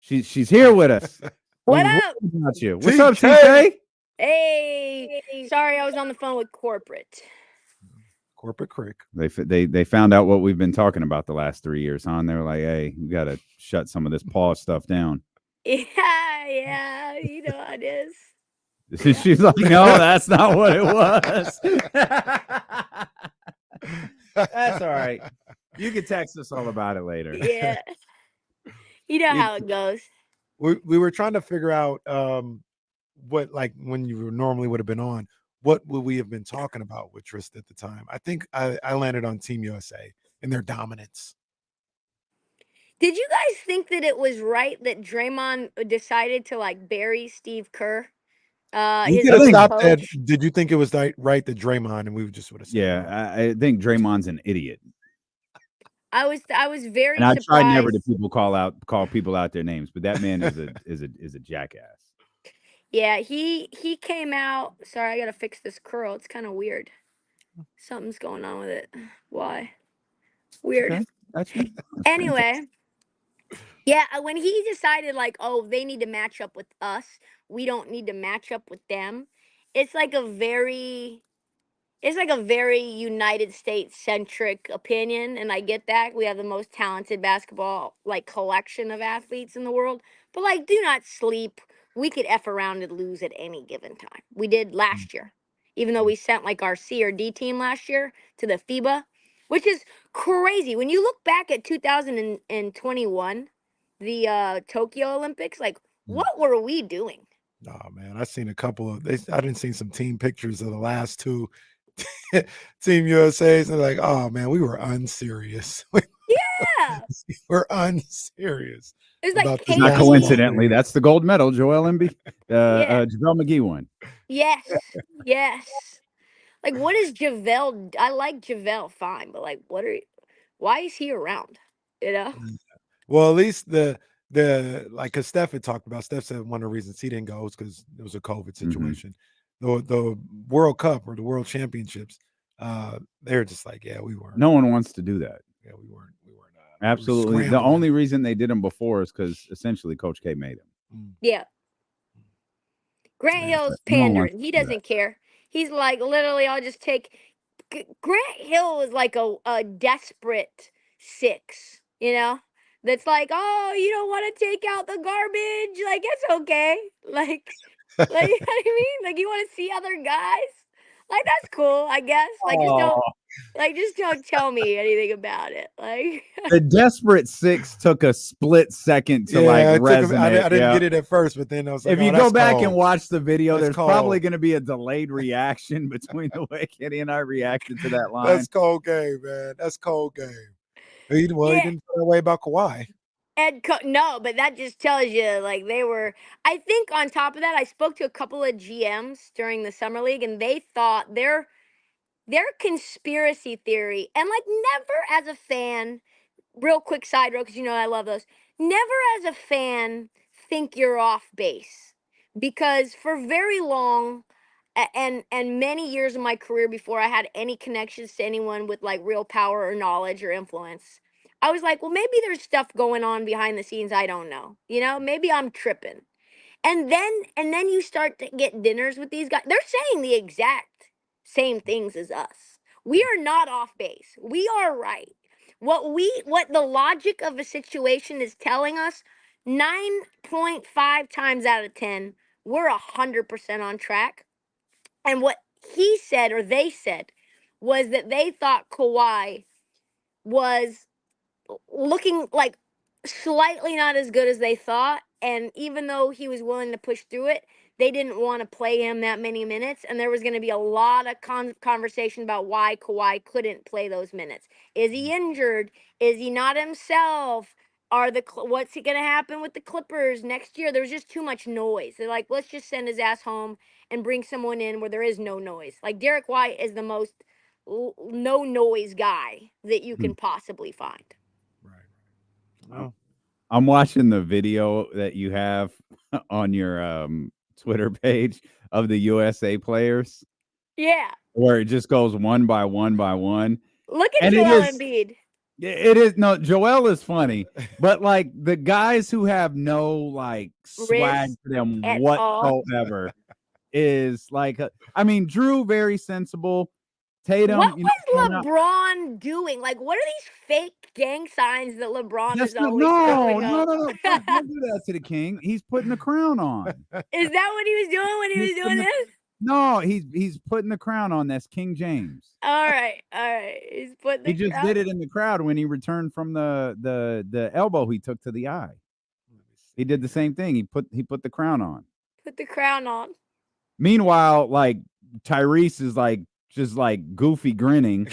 She's here with us. What up? About you. What's up, TK? Hey, sorry, I was on the phone with corporate. Corporate Krick. They found out what we've been talking about the last 3 years, huh? And they were like, "Hey, we got to shut some of this pause stuff down." Yeah, you know how it is. She's like, "No, that's not what it was." That's all right. You can text us all about it later. Yeah, you know how it goes. We were trying to figure out what, like, when you normally would have been on, what would we have been talking about with Trysta at the time? I think I landed on Team USA and their dominance. Did you guys think that it was right that Draymond decided to like bury Steve Kerr? You could have stopped that. Did you think it was right that Draymond, and we just would have? Yeah, I think Draymond's an idiot. I was very and I surprised. try never to call people out their names, but that man is a jackass. Yeah, he came out. Sorry, I gotta fix this curl. It's kind of weird. Something's going on with it. Why? Weird. Okay. That's anyway, yeah, when he decided like, oh, they need to match up with us, we don't need to match up with them. It's like a very United States centric opinion, and I get that. We have the most talented basketball like collection of athletes in the world, but like, do not sleep. We could F around and lose at any given time. We did last year, even though we sent like our C or D team last year to the FIBA, which is crazy. When you look back at 2021, the Tokyo Olympics, like, what were we doing? Oh man, I seen a couple of. I didn't see some team pictures of the last two Team USA's, and like, oh man, we were unserious. Yeah, we're unserious. It's like not coincidentally, that's the gold medal Joel Embiid, JaVale McGee won. Yes, yes. Like, what is JaVale? I like JaVale fine, but like, why is he around? You know? Well, at least the like, because Steph had talked about. Steph said one of the reasons he didn't go was because it was a COVID situation. The World Cup or the World Championships, they're just like, yeah, we weren't. No one wants to do that. Yeah, we weren't. Absolutely. The only reason they did them before is because essentially Coach K made them. Yeah. Grant Hill's pandering. He doesn't care. He's like, literally, I'll just take. Grant Hill is like a desperate 6, you know? That's like, oh, you don't want to take out the garbage? Like, it's okay. Like, you know what I mean? Like, you want to see other guys? Like, that's cool, I guess. Like, just don't tell me anything about it. Like, the desperate 6 took a split second to resonate. I didn't get it at first, but then I was like, if you go back and watch the video, there's probably going to be a delayed reaction between the way Kenny and I reacted to that line. That's cold game, man. That's cold game. He didn't feel that way about Kawhi. No, but that just tells you, like, they were. I think on top of that, I spoke to a couple of GMs during the summer league, and they thought their conspiracy theory, and like, never as a fan. Real quick side road, because you know I love those. Never as a fan think you're off base, because for very long, and many years of my career before I had any connections to anyone with like real power or knowledge or influence, I was like, well, maybe there's stuff going on behind the scenes I don't know. You know, maybe I'm tripping. And then you start to get dinners with these guys. They're saying the exact same things as us. We are not off base. We are right. What the logic of a situation is telling us, 9.5 times out of 10, we're 100% on track. And what he said, or they said, was that they thought Kawhi was looking like slightly not as good as they thought. And even though he was willing to push through it, they didn't want to play him that many minutes. And there was going to be a lot of conversation about why Kawhi couldn't play those minutes. Is he injured? Is he not himself? What's going to happen with the Clippers next year? There's just too much noise. They're like, let's just send his ass home and bring someone in where there is no noise. Like, Derek White is the most no noise guy that you can possibly find. Well, I'm watching the video that you have on your Twitter page of the USA players. Yeah. Where it just goes one by one by one. Look at Joel Embiid. It is no Joel is funny, but like the guys who have no like swag Riz to them at all. whatsoever is like I mean Drew very sensible. Tatum, What you know, was LeBron doing? Like, what are these fake gang signs that LeBron that's is not always throwing no. up? Don't do that to the king. He's putting the crown on. Is that what he was doing when he He's was doing putting the, this? no, he's putting the crown on. That's King James. All right. He's putting He the just crown. did it in the crowd when he returned from the elbow he took to the eye. He did the same thing. He put the crown on. Put the crown on. Meanwhile, like Tyrese is like just like goofy grinning.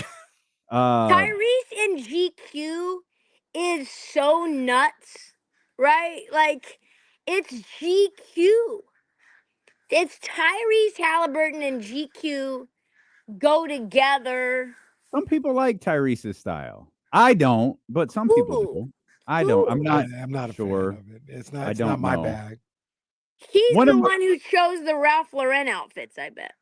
Tyrese in GQ is so nuts, right? Like, it's GQ. It's Tyrese Halliburton and GQ go together. Some people like Tyrese's style. I don't, but some people Who? do. I don't. I'm not. I'm not sure. a fan of it. It's not. I It's don't not my know. bag. He's One the of my- one who chose the Ralph Lauren outfits, I bet.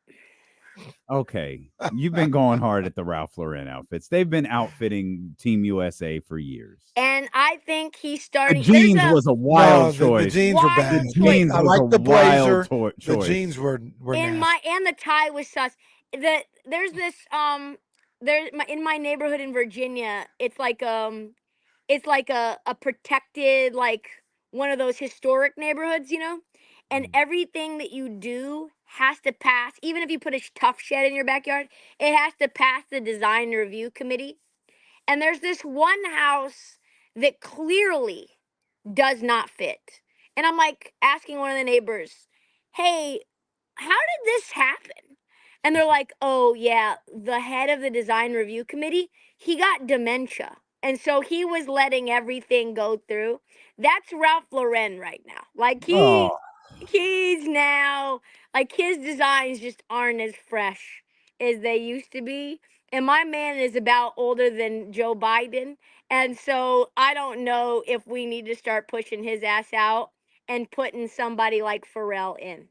Okay, you've been going hard at the Ralph Lauren outfits. They've been outfitting Team USA for years. And I think he's The starting. jeans was a wild The choice. jeans were Wild bad. choice. Jeans I was like a the blazer. wild The choice. jeans were in nasty. and the tie was sus. There's this in my neighborhood in Virginia. It's like a protected, like, one of those historic neighborhoods, you know, and everything that you do has to pass. Even if you put a tough shed in your backyard, it has to pass the design review committee. And there's this one house that clearly does not fit. And I'm like asking one of the neighbors, "Hey, how did this happen?" And they're like, "Oh, yeah, the head of the design review committee, he got dementia. And so he was letting everything go through." That's Ralph Lauren right now. Like, Oh, he's now, like, his designs just aren't as fresh as they used to be. And my man is about older than Joe Biden. And so I don't know if we need to start pushing his ass out and putting somebody like Pharrell in.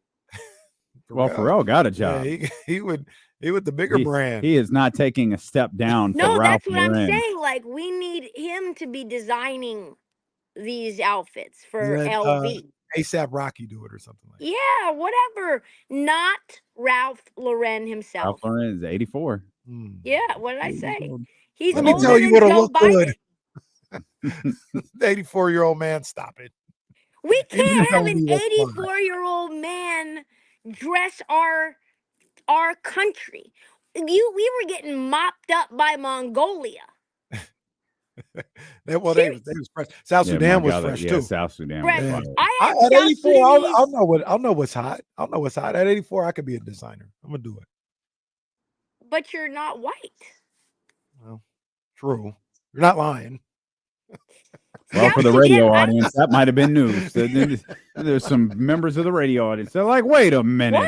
well, Pharrell got a Yeah, job. he would the bigger brand. He is not taking a step down for No, Ralph that's what I'm Lauren. saying. Like, we need him to be designing these outfits for Let LV. ASAP Rocky do it or something like that. Yeah, whatever. Not Ralph Lauren himself. Ralph Lauren is 84. Yeah, what did I say? He's Let me older tell you than what'll Joe look Biden. good. The 84-year-old man, stop it. We He just can't have told an me what's fine. 84-year-old man dress our country. We were getting mopped up by Mongolia. They was fresh. South Sudan was fresh too. South Sudan Fresh. was Yeah. fire. I had At South 84, Sudanese, I'll know what's hot. I'll know what's hot. At 84, I could be a designer. I'm gonna do it. but you're not white. Well, true. You're not lying. Well, South for the Sudan, radio audience, that might have been news. There's some members of the radio audience. They're like, wait a minute.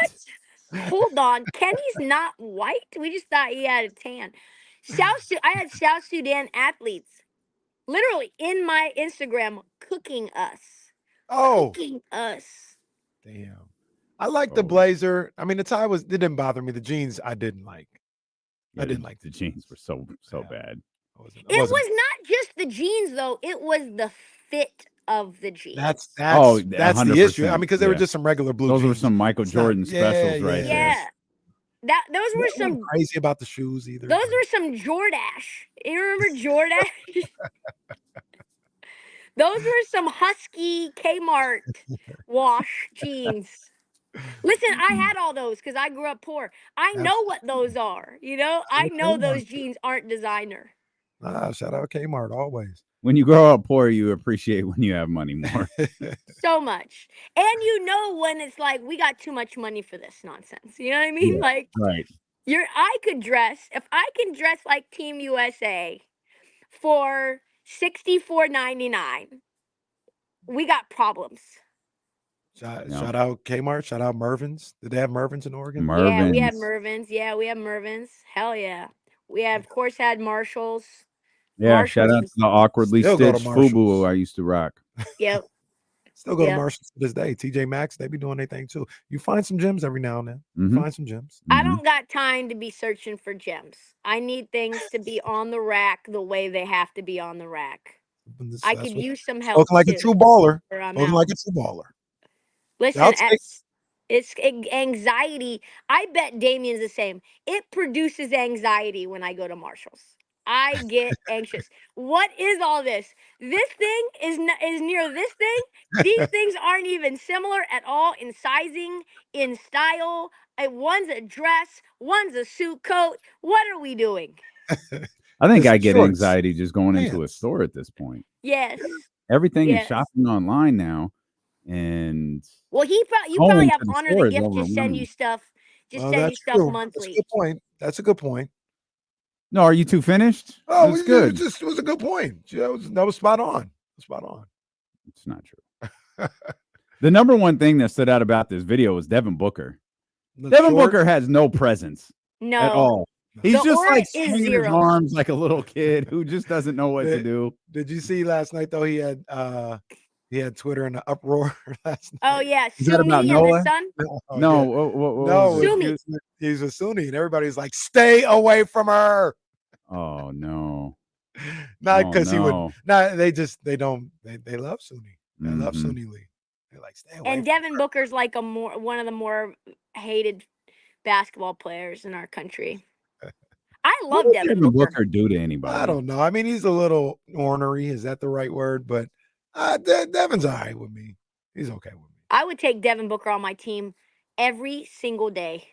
What? Hold on. Kenny's not white? We just thought he had a tan. I had South Sudan athletes literally in my Instagram cooking us. Oh, Cooking us. damn. I like the blazer. I mean, the tie it didn't bother me. The jeans I didn't like. I didn't like the jeans were so bad. It was not just the jeans, though. It was the fit of the jeans. That's the issue. I mean, because they were yeah. just some regular blue Those jeans. were some Michael Jordan specials right there. Yeah. Those were some crazy about the shoes either. Those were some Jordache. You remember Jordache? Those were some husky Kmart wash jeans. Listen, I had all those because I grew up poor. I know what those are. You know, I know those jeans aren't designer. Shout out Kmart always. When you grow up poor, you appreciate when you have money more. So much. And you know when it's like, we got too much money for this nonsense. You know what I mean? Yeah, like, right. I could dress, if I can dress like Team USA for $64.99, we got problems. Shout out Kmart. Shout out Mervyn's. Did they have Mervyn's in Oregon? Yeah, we had Mervyn's. Yeah, we have Mervyn's. Hell yeah. We have, of course, had Marshalls. Yeah, shout out to the awkwardly Still go to stitched Marshalls. FUBU I used to rock. Yep. Still go to Yeah. Marshalls to this day. TJ Maxx, they be doing their thing too. You find some gems every now and then. You Mhm. find some gems. I don't got time to be searching for gems. I need things to be on the rack the way they have to be on the rack. I could use some help Spoken like a too, true baller. or I'm Spoken out. like a true baller. Listen, I'll take it's anxiety. I bet Damien's the same. It produces anxiety when I go to Marshalls. I get anxious. What is all this? This thing is near this thing. These things aren't even similar at all in sizing, in style. One's a dress, one's a suit coat. What are we doing? I think It's I get shorts. anxiety just going into a Pants. store at this point. Yes. Everything is Yes. shopping online now, and Well, you probably going have to the Honor store the is Gift just send you overwhelming. stuff. Just Well, send you that's stuff true. That's a monthly. good point. That's a good point. No, are you two finished? Oh, That's it good. was a good point. Yeah, that was spot on. Spot on. It's not true. The number one thing that stood out about this video was Devin Booker. Devin Booker has no presence at No. all. He's The just aura like is swinging his zero. arms like a little kid who just doesn't know what to do. Did you see last night though? He had Twitter in an uproar last night. Oh yeah, Is that about Sumi and the Noah? sun. No, yeah. what No, was it? Sumi. he's a Sunni, and everybody's like, "Stay away from her." Oh no. Not Oh, because he would. no. Not they don't. They love Sunni. They love Mhm. Sunni Lee. They're like, stay away. And from Devin Booker's like one of the more hated basketball players in our country. I What love would Devin Devin Booker. Booker do to I anybody? don't know. I mean, he's a little ornery. Is that the right word? But Devin's all right with me. He's okay with me. I would take Devin Booker on my team every single day.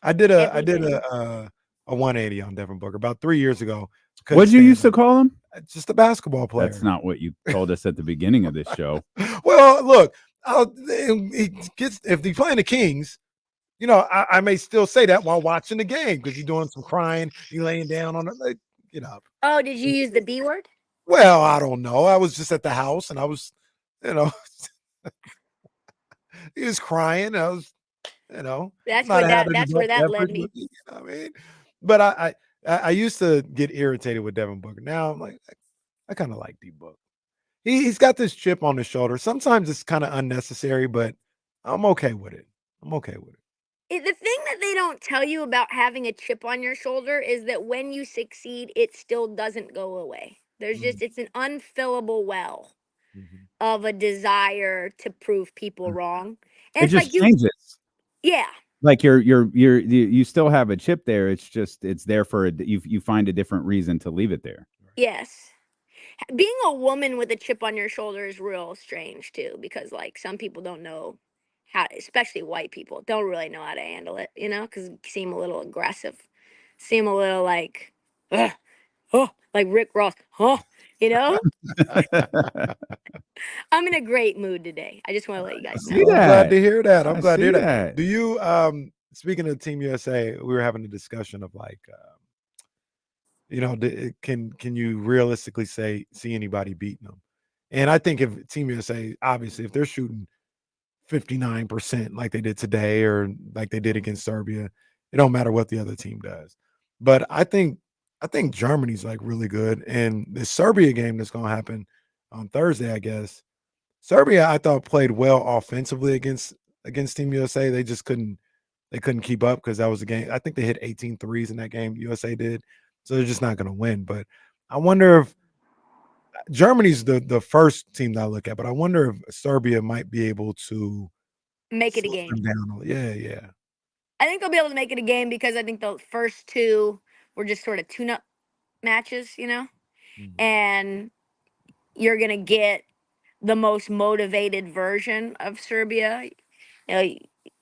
I did a Every day. 180 on Devin Booker about 3 years ago. What'd you used to call him? Just a basketball player. That's not what you told us at the beginning of this show. Well, look, if he's playing the Kings, you know, I may still say that while watching the game because he's doing some crying, he laying down on it, like, you know. Oh, did you use the B word? Well, I don't know. I was just at the house and I was, you know, he was crying. I was, you know, That's where that led me. You know what I mean? But I used to get irritated with Devin Booker. Now I'm like, I kind of like D Book. He's got this chip on his shoulder. Sometimes it's kind of unnecessary, but I'm okay with it. I'm okay with it. The thing that they don't tell you about having a chip on your shoulder is that when you succeed, it still doesn't go away. There's just it's an unfillable well of a desire to prove people wrong. And It it's just like changes. yeah. Like you still have a chip there. It's just it's there for you find a different reason to leave it there. Yes. Being a woman with a chip on your shoulder is real strange too, because like some people don't know how, especially white people, don't really know how to handle it, you know, because seem a little aggressive, seem a little like, ugh, oh, like Rick Ross, huh? You know, I'm in a great mood today. I just want to let you guys know. I'm glad to hear that. I'm glad to hear see that. Do you speaking of Team USA, we were having a discussion of like you know, can you realistically see anybody beating them? And I think if Team USA, obviously, if they're shooting 59% like they did today or like they did against Serbia, it don't matter what the other team does. But I think Germany's like really good. And the Serbia game that's gonna happen on Thursday, I guess. Serbia, I thought played well offensively against Team USA. They just couldn't keep up because that was a game. I think they hit 18 threes in that game. USA did. So they're just not going to win. But I wonder if Germany's the first team that I look at, but I wonder if Serbia might be able to Make it a slow game. them down. Yeah. I think they'll be able to make it a game because I think the first two were just sort of tune-up matches, you know, and you're gonna get the most motivated version of Serbia. You know,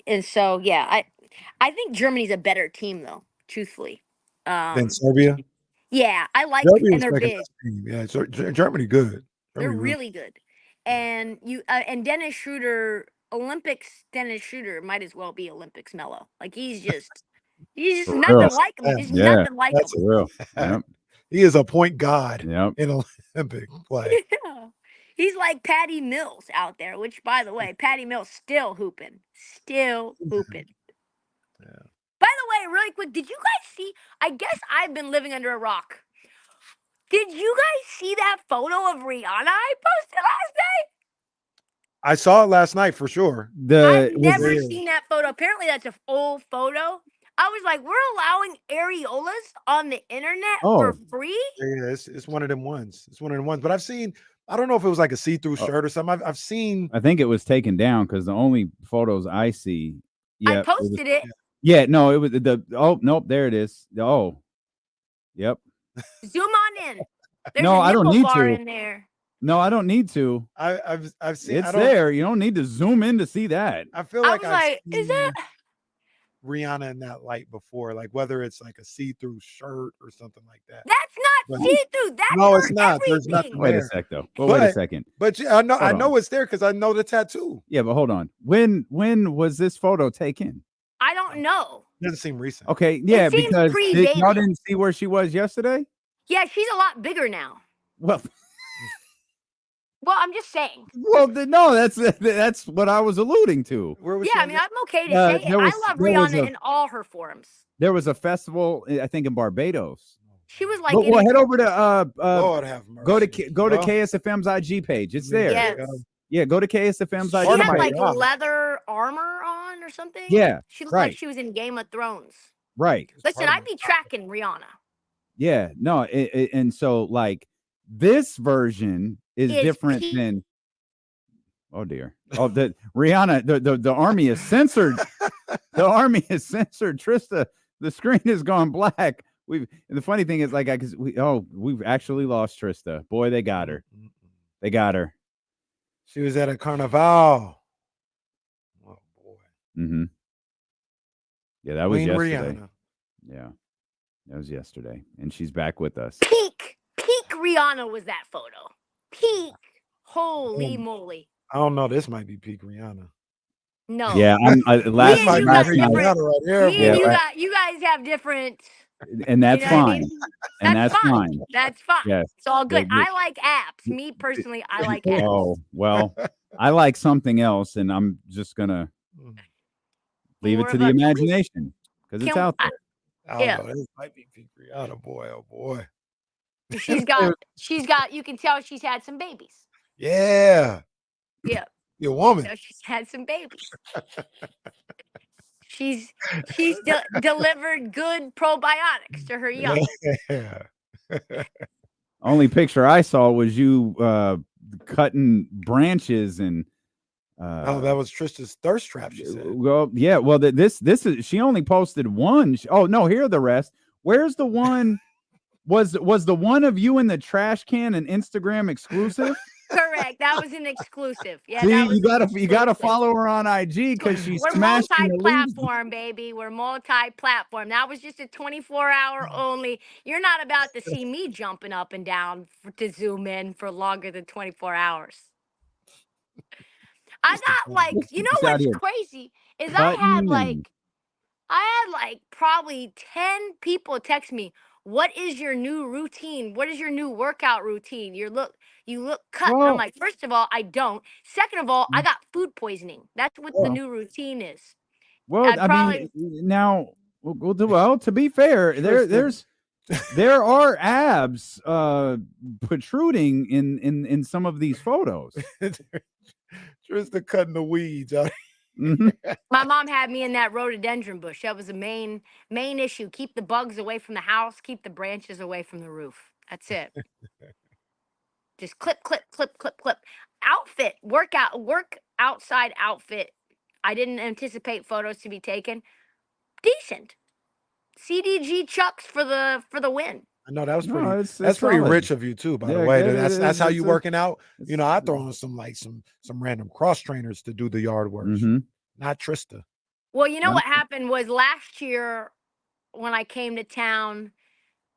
and so yeah, I think Germany's a better team though, truthfully. Then Serbia. Yeah, I like Serbia and is they're second big. best team. Yeah, so Germany good. They're Germany really good. And and Dennis Schroeder, Olympics Dennis Schroeder might as well be Olympics Mello. Like he's just For nothing real. like him. There's Yeah, nothing like that's him. for real. Yep. He is a point god Yep. in Olympic play. Yeah. He's like Patty Mills out there, which by the way, Patty Mills still hooping. Still hooping. Yeah. By the way, really quick, did you guys see? I guess I've been living under a rock. Did you guys see that photo of Rihanna I posted last night? I saw it last night for sure. I've never seen that photo. Apparently, that's an old photo. I was like, we're allowing areolas on the internet for free? Yeah, it's one of them ones. It's one of them ones. But I've seen, I don't know if it was like a see-through shirt or something. I've seen. I think it was taken down because the only photos I see. I posted it. Yeah, no, it was oh nope, there it is. Oh, yep. Zoom on in. There's no, a I don't nipple need bar to. in there. No, I don't need to. I've seen it's there. You don't need to zoom in to see that. I feel like is that Rihanna in that light before, like whether it's like a see-through shirt or something like that. That's not see-through. That's no, it's not. Everything. There's nothing. Wait there. a sec though. But wait a second. But I know it's there because I know the tattoo. Yeah, but hold on. When was this photo taken? I don't know. It doesn't seem recent. Okay, yeah, because y'all pre-baby. didn't see where she was yesterday? Yeah, she's a lot bigger now. Well, I'm just saying. Well, no, that's what I was alluding to. Where was I mean, I'm okay to say it. I love Rihanna in all her forms. There was a festival, I think, in Barbados. She was like, well, head over to Lord have mercy. go to KSFM's IG page. It's there. Yes. Yeah, go to KSFM's IG She page. had like leather armor on or something. Yeah, she looked like she was in Game of Thrones. Right. Listen, I'd be tracking Rihanna. Yeah, no, and so like this version is different than. Oh dear. Oh, the Rihanna, the army is censored. The army is censored. Trysta, the screen has gone black. The funny thing is, like, we've actually lost Trysta. Boy, they got her. They got her. She was at a carnival. Oh boy. Mm-hmm. Yeah, that was yesterday. Rihanna. Yeah, that was yesterday, and she's back with us. Peak Rihanna was that photo. Peak. Holy moly. I don't know. This might be peak Rihanna. No. Yeah, last night. You guys have different. And that's fine. I mean? And that's fine. That's fine. Yes. It's all good. I like apps. Me personally, I like apps. Oh, well, I like something else, and I'm just gonna leave it to the imagination because it's out there. Yeah. This might be peak Rihanna, boy. Oh boy. She's got, you can tell she's had some babies. Yeah. Yeah. Your woman. So she's had some babies. She's delivered good probiotics to her young. Yeah. Only picture I saw was you cutting branches and. That was Trista's thirst trap. She said. Well, yeah. Well, this is. She only posted one. Oh no, here are the rest. Where's the one? Was the one of you in the trash can an Instagram exclusive? Correct. That was an exclusive. Yeah. See, you gotta follow her on IG because she's multi-platform, baby. We're multi-platform. That was just a 24-hour only. You're not about to see me jumping up and down to zoom in for longer than 24 hours. I got like, you know what's crazy is I had like probably 10 people text me, what is your new routine? What is your new workout routine? You look cut. And I'm like, first of all, I don't. Second of all, I got food poisoning. That's what the new routine is. Well, I mean, now, well, to be fair, there are abs protruding in some of these photos. Trysta cutting the weeds out. Mm-hmm. My mom had me in that rhododendron bush. That was the main issue. Keep the bugs away from the house. Keep the branches away from the roof. That's it. Just clip. Outfit, work outside outfit. I didn't anticipate photos to be taken. Decent. CDG Chucks for the win. I know that was pretty. That's pretty rich of you too, by the way. That's how you working out. You know, I throw in some random cross trainers to do the yard work. Mm-hmm. Not Trysta. Well, you know what happened was last year when I came to town,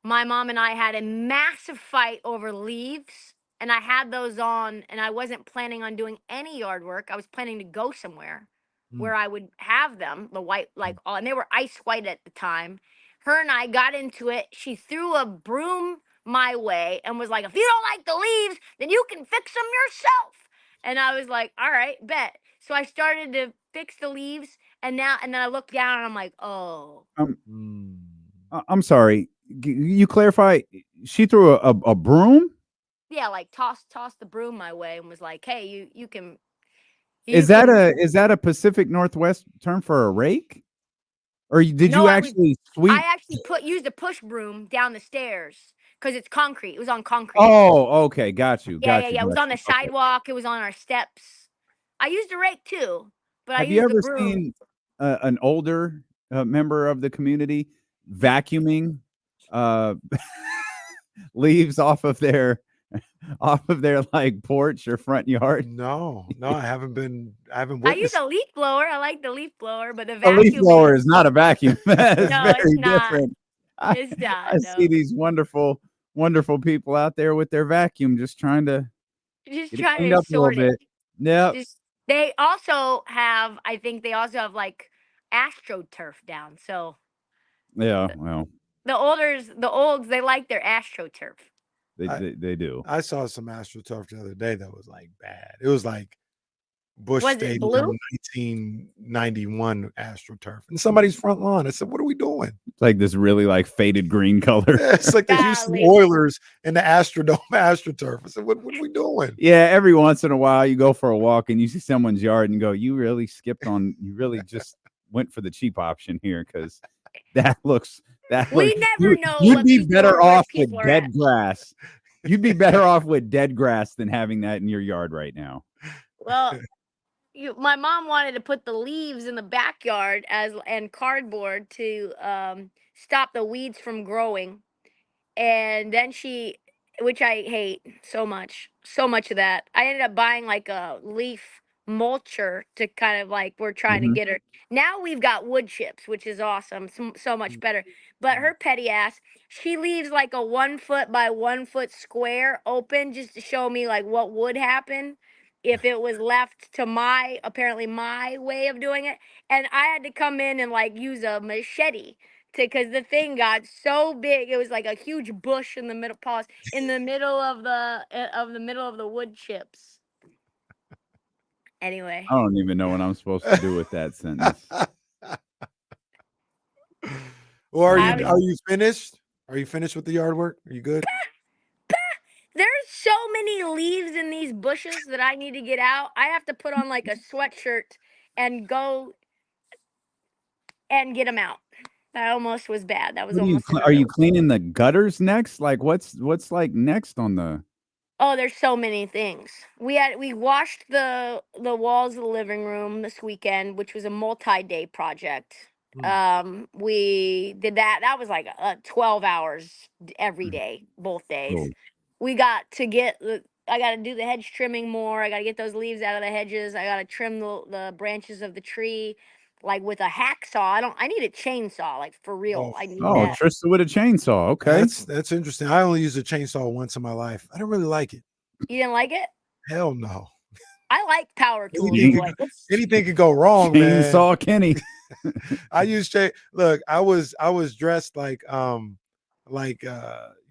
my mom and I had a massive fight over leaves, and I had those on, and I wasn't planning on doing any yard work. I was planning to go somewhere where I would have them, the white, and they were ice white at the time. Her and I got into it. She threw a broom my way and was like, if you don't like the leaves, then you can fix them yourself. And I was like, all right, bet. So I started to fix the leaves, and then I looked down and I'm like, oh. I'm sorry. You clarify. She threw a broom? Yeah, like tossed the broom my way and was like, hey, you can You Is that can. a Pacific Northwest term for a rake? Or did No, you actually I sweep? actually used a push broom down the stairs because it's concrete. It was on concrete. Oh, okay, got you. Yeah. It was on the Okay. sidewalk. It was on our steps. I used a rake too, but I Have you used the ever broom. seen an older member of the community vacuuming uh, leaves off of their like porch or front yard? No, I haven't I use witnessed. a leaf blower. I like the leaf blower, but the A leaf vacuum blower is is not a vacuum. That is no, it's very not. different. I, It's I not. see No, these wonderful, wonderful people out there with their vacuum just trying to just get it trying cleaned to up a little sort it. bit. Yep. Just they also have. I think they also have like astroturf down. So Yeah, well, the olds, they like their astroturf. I they do. I saw some AstroTurf the other day that was like bad. It was like Bush Was it Stadium blue? 1991 AstroTurf in somebody's front lawn. I said, "What are we doing?" It's like this really like faded green color. Yeah, it's like the Houston Golly. Oilers and the Astrodome AstroTurf. I said, "What are we doing?" Yeah, every once in a while you go for a walk and you see someone's yard and you go, you really just went for the cheap option here because that looks We never know you'd what be people better are, where off people with are at. dead grass. You'd be better off with dead grass than having that in your yard right now. Well, my mom wanted to put the leaves in the backyard and cardboard to stop the weeds from growing. And then which I hate so much of that. I ended up buying like a leaf mulcher to kind of like we're trying to Mhm. get her. Now we've got wood chips, which is awesome, so much better. But her petty ass, she leaves like a 1 foot by 1 foot square open just to show me like what would happen if it was left to apparently my way of doing it. And I had to come in and like use a machete because the thing got so big. It was like a huge bush in the middle. Pause in the middle of the middle of the wood chips. Anyway, I don't even know what I'm supposed to do with that sentence. Well, I I was. are you finished? Are you finished with the yard work? Are you good? There's so many leaves in these bushes that I need to get out. I have to put on like a sweatshirt and go and get them out. That almost was bad. That was What almost are another. you cleaning the gutters next? Like what's like next on the Oh, there's so many things. We washed the walls of the living room this weekend, which was a multi-day project. Mm. We did that. That was like 12 hours every day, both days. oh, We got to get I got to do the hedge trimming more. I got to get those leaves out of the hedges. I got to trim the branches of the tree like with a hacksaw. I need a chainsaw, like for Oh, real. I need oh, that. Trysta with a chainsaw. Okay. that's interesting. I only used a chainsaw once in my life. I don't really like it. You didn't like it? Hell no. I like power tools, Anything boy. anything could go wrong, man. Chainsaw Kenny. I used look, I was dressed like you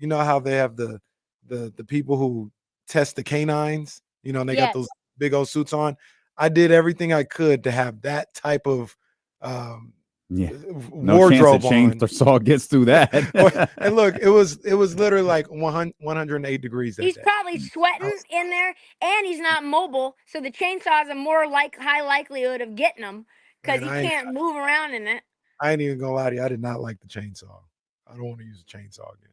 know how they have the people who test the canines, you know, and they got those Yes. big old suits on. I did everything I could to have that type of um Yeah. No chance a wardrobe on. chainsaw gets through that. And look, it was literally like 108 degrees that He's day. probably sweating in there, and he's not mobile, so the chainsaw's a more high likelihood of getting him because Man, he can't move around in it. I ain't even gonna lie to you. I did not like the chainsaw. I don't want to use a chainsaw again.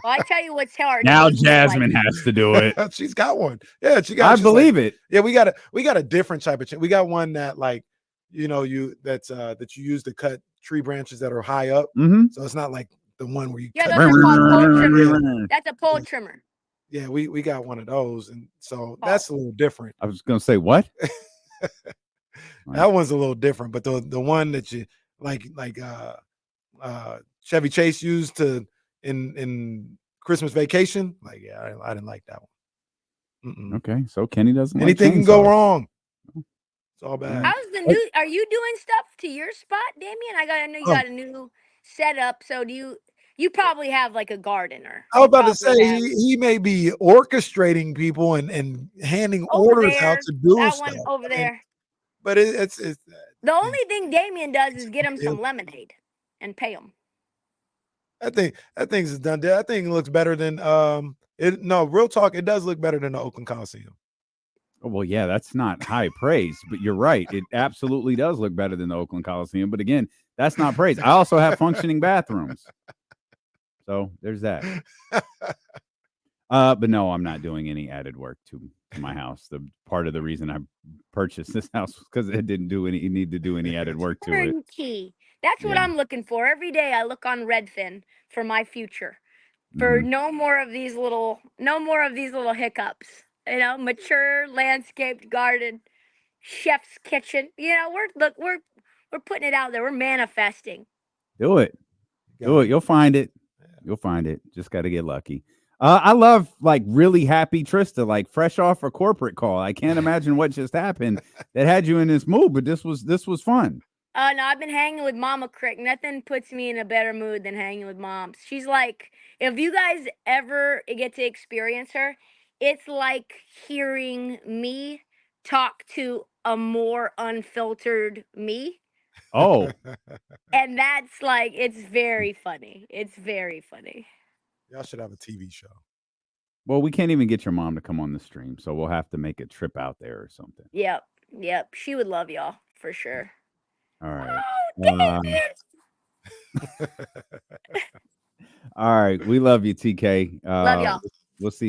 Well, I tell you what's hard Now tools look like. Jasmine has to do it. She's got one. Yeah, she got. I She's like, believe it. yeah, we got a different type of chain. We got one that like, you know, that you use to cut tree branches that are high up. Mm-hmm. So it's not like the one where you Yeah, cut. those are called pole trimmers. Yeah. That's a pole trimmer. Yeah, we got one of those, and so Oh. that's a little different. I was gonna say what? That one's a little different, but the one that you like Chevy Chase used to in Christmas Vacation, like yeah, I didn't like that one. Mm-mm. Okay, so Kenny doesn't Anything like can go chainsaws. wrong. It's all bad. How's the new? Are you doing stuff to your spot, Damien? I know you got a new setup. So do you? You probably have like a gardener. I was about to Probably say have he may be orchestrating people and handing over orders out there. to do That stuff. one over I mean, there. but it's The only thing Damien does is get him some lemonade and pay him. that thing's done. That thing looks better than it. No, real talk. It does look better than the Oakland Coliseum. Oh, well, yeah, that's not high praise, but you're right. It absolutely does look better than the Oakland Coliseum. But again, that's not praise. I also have functioning bathrooms. So there's that. But no, I'm not doing any added work to my house. The part of the reason I purchased this house was because it didn't need to do any added work to it. Turnkey. That's what Yeah. I'm looking for. Every day I look on Redfin for my future. For no more of these little hiccups. You know, mature landscaped garden, chef's kitchen. You know, we're putting it out there. We're manifesting. Do it. Do it. You'll find it. You'll find it. Just got to get lucky. I love like really happy Trysta, like fresh off a corporate call. I can't imagine what just happened that had you in this mood, but this was fun. No, I've been hanging with Mama Krick. Nothing puts me in a better mood than hanging with moms. She's like, if you guys ever get to experience her, it's like hearing me talk to a more unfiltered me. Oh, And that's like, it's very funny. It's very funny. Y'all should have a TV show. well, we can't even get your mom to come on the stream, so we'll have to make a trip out there or something. Yep. She would love y'all for sure. All right. Oh, damn it. All right. We love you, TK. Love y'all. We'll see you.